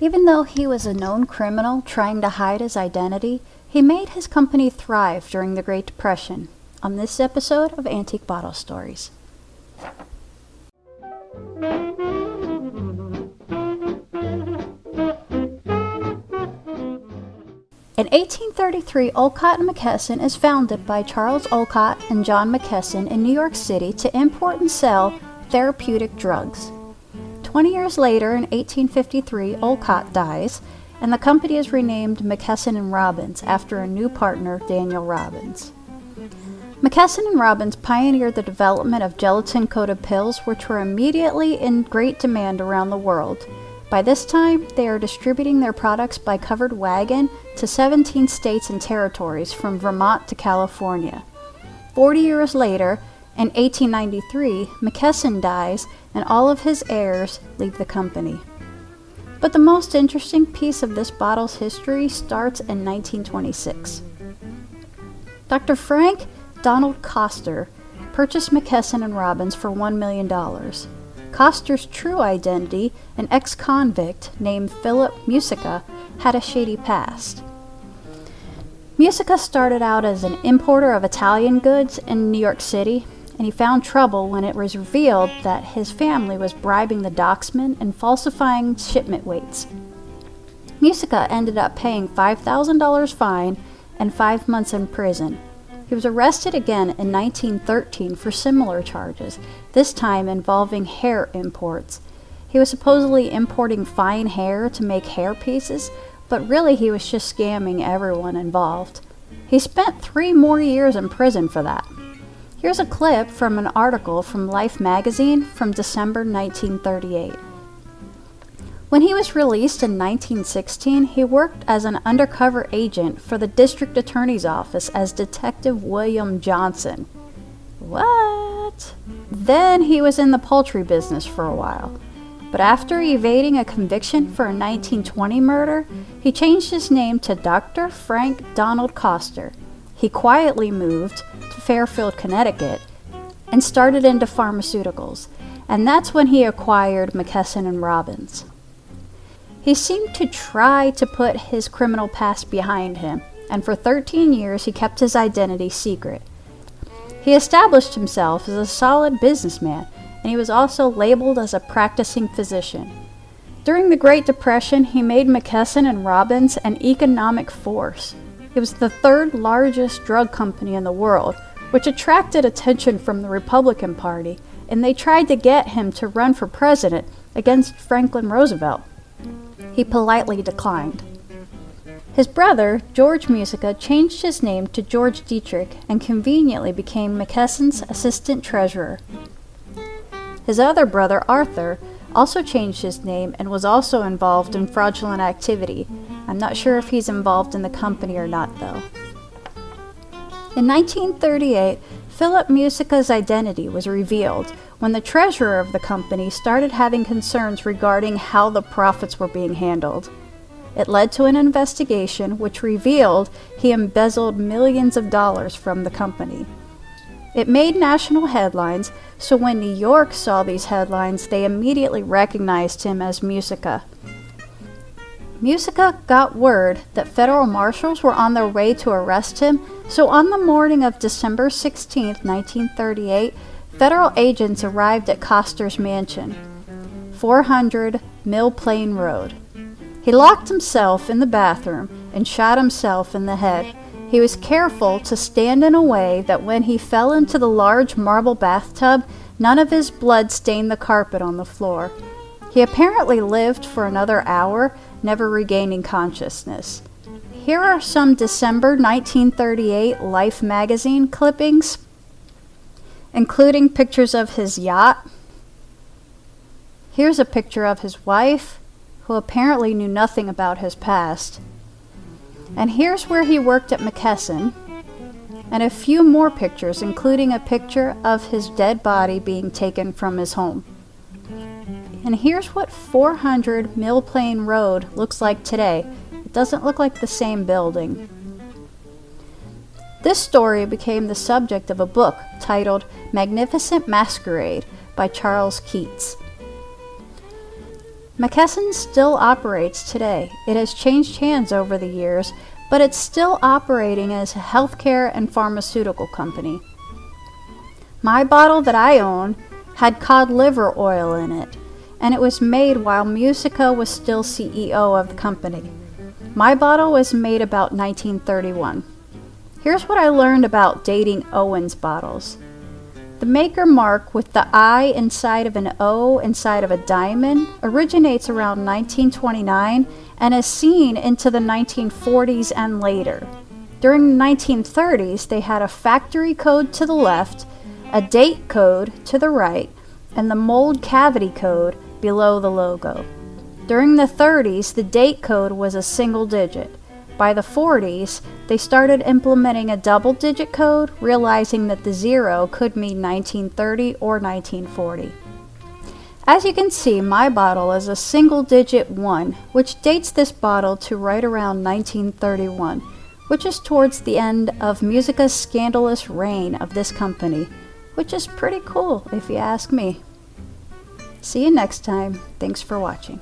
Even though he was a known criminal trying to hide his identity, he made his company thrive during the Great Depression. On this episode of Antique Bottle Stories. In 1833, Olcott and Mckesson is founded by Charles Olcott and John Mckesson in New York City to import and sell therapeutic drugs. 20 years later, in 1853, Olcott dies, and the company is renamed Mckesson and Robbins after a new partner, Daniel Robbins. Mckesson and Robbins pioneered the development of gelatin-coated pills, which were immediately in great demand around the world. By this time, they are distributing their products by covered wagon to 17 states and territories from Vermont to California. 40 years later, in 1893, Mckesson dies and all of his heirs leave the company. But the most interesting piece of this bottle's history starts in 1926. Dr. Frank Donald Koster purchased Mckesson and Robbins for $1 million. Koster's true identity, an ex-convict named Philip Mckesson, had a shady past. Mckesson started out as an importer of Italian goods in New York City, and he found trouble when it was revealed that his family was bribing the docksmen and falsifying shipment weights. Mckesson ended up paying $5,000 fine and 5 months in prison. He was arrested again in 1913 for similar charges, this time involving hair imports. He was supposedly importing fine hair to make hair pieces, but really he was just scamming everyone involved. He spent 3 more years in prison for that. Here's a clip from an article from Life magazine from December 1938. When he was released in 1916, he worked as an undercover agent for the district attorney's office as Detective William Johnson. What? Then he was in the poultry business for a while. But after evading a conviction for a 1920 murder, he changed his name to Dr. Frank Donald Koster. He quietly moved to Fairfield, Connecticut, and started into pharmaceuticals, and that's when he acquired Mckesson and Robbins. He seemed to try to put his criminal past behind him, and for 13 years he kept his identity secret. He established himself as a solid businessman, and he was also labeled as a practicing physician. During the Great Depression, he made Mckesson and Robbins an economic force. It was the 3rd largest drug company in the world, which attracted attention from the Republican Party, and they tried to get him to run for president against Franklin Roosevelt. He politely declined. His brother, George Mckesson, changed his name to George Detrick and conveniently became Mckesson's assistant treasurer. His other brother, Arthur, also changed his name and was also involved in fraudulent activity. I'm not sure if he's involved in the company or not, though. In 1938, Philip Mckesson's identity was revealed when the treasurer of the company started having concerns regarding how the profits were being handled. It led to an investigation which revealed he embezzled millions of dollars from the company. It made national headlines, so when New York saw these headlines, they immediately recognized him as Mckesson. Mckesson got word that federal marshals were on their way to arrest him, so on the morning of December 16, 1938, federal agents arrived at Koster's mansion, 400 Mill Plain Road. He locked himself in the bathroom and shot himself in the head. He was careful to stand in a way that when he fell into the large marble bathtub, none of his blood stained the carpet on the floor. He apparently lived for another hour, never regaining consciousness. Here are some December 1938 Life magazine clippings, including pictures of his yacht. Here's a picture of his wife, who apparently knew nothing about his past. And here's where he worked at Mckesson, and a few more pictures, including a picture of his dead body being taken from his home. And here's what 400 Mill Plain Road looks like today. It doesn't look like the same building. This story became the subject of a book titled Magnificent Masquerade by Charles Keats. Mckesson still operates today. It has changed hands over the years, but it's still operating as a healthcare and pharmaceutical company. My bottle that I own had cod liver oil in it, and it was made while Mckesson was still CEO of the company. My bottle was made about 1931. Here's what I learned about dating Owens bottles. The maker mark with the I inside of an O inside of a diamond originates around 1929 and is seen into the 1940s and later. During the 1930s, they had a factory code to the left, a date code to the right, and the mold cavity code below the logo. During the 30s, the date code was a single digit. By the 40s, they started implementing a double-digit code, realizing that the 0 could mean 1930 or 1940. As you can see, my bottle is a single-digit 1, which dates this bottle to right around 1931, which is towards the end of Mckesson's scandalous reign of this company, which is pretty cool if you ask me. See you next time. Thanks for watching.